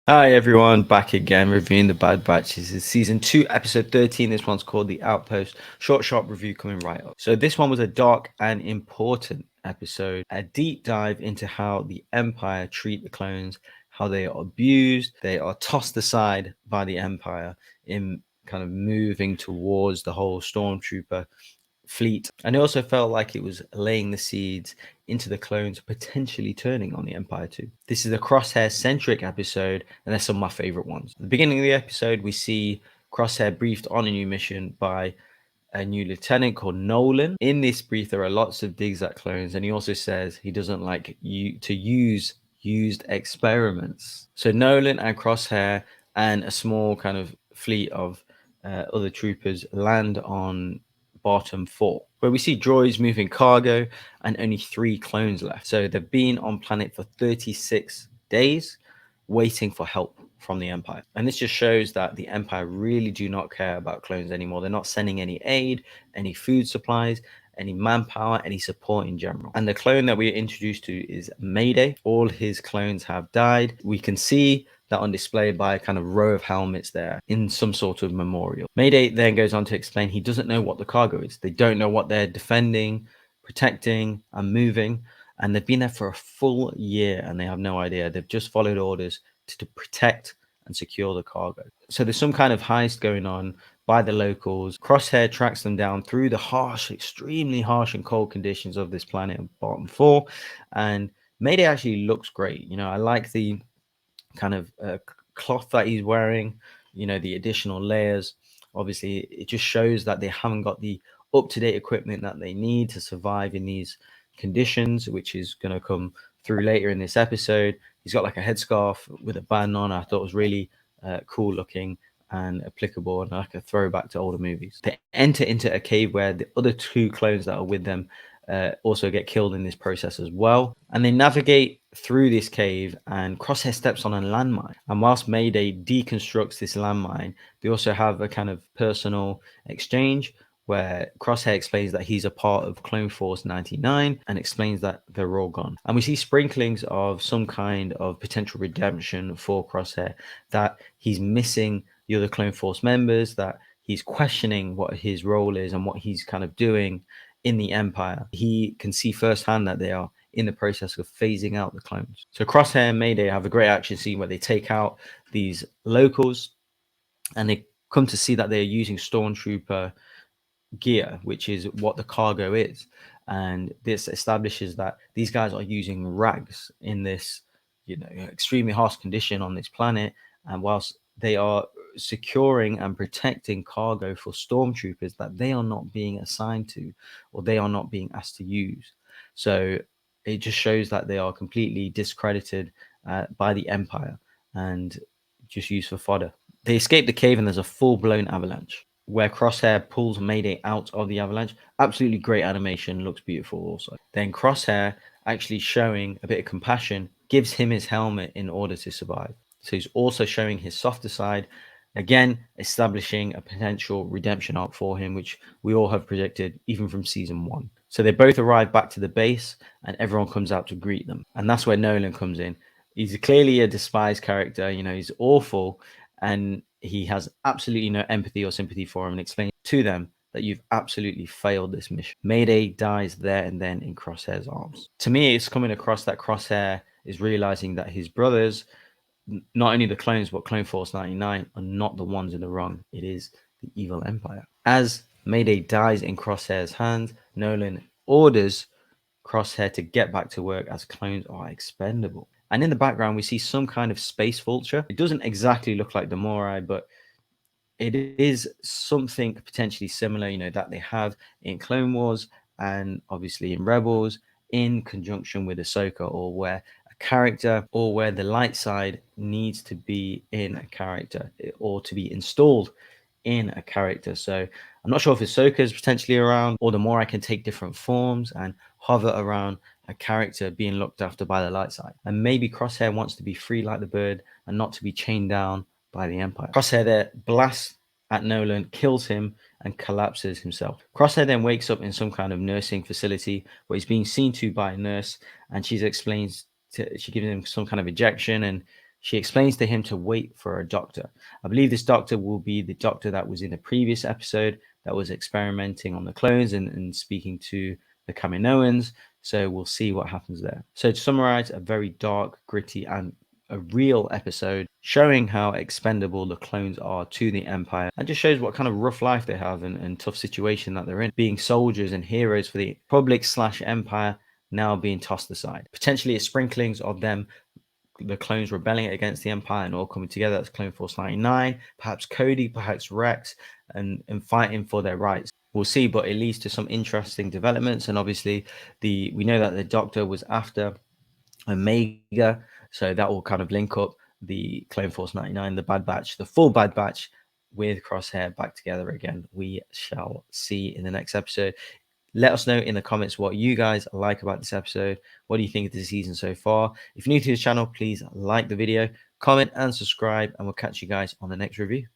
Hi everyone, back again reviewing the Bad Batch. This is season 2, episode 13. This one's called The Outpost. Short, sharp review coming right up. So this one was a dark and important episode, a deep dive into how the Empire treat the clones, how they are abused, they are tossed aside by the Empire in kind of moving towards the whole stormtrooper fleet. And it also felt like it was laying the seeds into the clones potentially turning on the Empire too. This is a Crosshair centric episode, and they're some of my favorite ones. At the beginning of the episode, we see Crosshair briefed on a new mission by a new lieutenant called Nolan. In this brief, there are lots of digs at clones, and he also says he doesn't like you to use used experiments. So Nolan and Crosshair and a small kind of fleet of other troopers land on Bottom 4, where we see droids moving cargo and only 3 clones left. So they've been on planet for 36 days waiting for help from the Empire. And this just shows that the Empire really do not care about clones anymore. They're not sending any aid, any food supplies, any manpower, any support in general. And the clone that we're introduced to is Mayday. All his clones have died. We can see that on display by a kind of row of helmets there in some sort of memorial. Mayday then goes on to explain he doesn't know what the cargo is. They don't know what they're defending, protecting, and moving. And they've been there for a full year and they have no idea. They've just followed orders to protect and secure the cargo. So there's some kind of heist going on by the locals. Crosshair tracks them down through the harsh, extremely harsh and cold conditions of this planet of Bottom 4. And Mayday actually looks great. I like the kind of cloth that he's wearing, the additional layers. Obviously, it just shows that they haven't got the up-to-date equipment that they need to survive in these conditions, which is going to come through later in this episode. He's got like a headscarf with a band on. I thought it was really cool looking and applicable and like a throwback to older movies. They enter into a cave where the other 2 clones that are with them also get killed in this process as well. And they navigate through this cave, and Crosshair steps on a landmine. And whilst Mayday deconstructs this landmine, they also have a kind of personal exchange where Crosshair explains that he's a part of Clone Force 99 and explains that they're all gone. And we see sprinklings of some kind of potential redemption for Crosshair, that he's missing the other Clone Force members, that he's questioning what his role is and what he's kind of doing in the Empire. He can see firsthand that they are in the process of phasing out the clones. So Crosshair and Mayday have a great action scene where they take out these locals and they come to see that they're using stormtrooper gear, which is what the cargo is. And this establishes that these guys are using rags in this, extremely harsh condition on this planet. And whilst they are securing and protecting cargo for stormtroopers that they are not being assigned to or they are not being asked to use. So it just shows that they are completely discredited by the Empire and just used for fodder. They escape the cave and there's a full-blown avalanche where Crosshair pulls Mayday out of the avalanche. Absolutely great animation, looks beautiful also. Then Crosshair, actually showing a bit of compassion, gives him his helmet in order to survive. So he's also showing his softer side, again establishing a potential redemption arc for him, which we all have predicted even from season 1. So they both arrive back to the base and everyone comes out to greet them. And that's where Nolan comes in. He's clearly a despised character, he's awful, and he has absolutely no empathy or sympathy for him and explains to them that you've absolutely failed this mission. Mayday dies there and then in Crosshair's arms. To me, it's coming across that Crosshair is realizing that his brothers, not only the clones, but Clone Force 99, are not the ones in the wrong. It is the evil Empire. As Mayday dies in Crosshair's hands, Nolan orders Crosshair to get back to work as clones are expendable. And in the background, we see some kind of space vulture. It doesn't exactly look like the Morai, but it is something potentially similar, that they have in Clone Wars and obviously in Rebels in conjunction with Ahsoka, or where a character or where the light side needs to be in a character or to be installed in a character. So I'm not sure if Ahsoka is potentially around, or the Morai can take different forms and hover around a character being looked after by the light side. And maybe Crosshair wants to be free like the bird and not to be chained down by the Empire. Crosshair there blasts at Nolan, kills him, and collapses himself. Crosshair then wakes up in some kind of nursing facility where he's being seen to by a nurse, and she gives him some kind of injection, and She explains to him to wait for a doctor. I believe this doctor will be the doctor that was in the previous episode that was experimenting on the clones and speaking to the Kaminoans. So we'll see what happens there. So to summarize, a very dark, gritty, and a real episode showing how expendable the clones are to the Empire, and just shows what kind of rough life they have and tough situation that they're in, being soldiers and heroes for the Republic / Empire, now being tossed aside. Potentially a sprinklings of them, the clones rebelling against the Empire and all coming together. That's Clone Force 99, perhaps Cody, perhaps Rex, and fighting for their rights. We'll see, but it leads to some interesting developments. And obviously, we know that the Doctor was after Omega, so that will kind of link up the Clone Force 99, the Bad Batch, the full Bad Batch with Crosshair back together again. We shall see in the next episode. Let us know in the comments what you guys like about this episode. What do you think of the season so far? If you're new to this channel, please like the video, comment, and subscribe, and we'll catch you guys on the next review.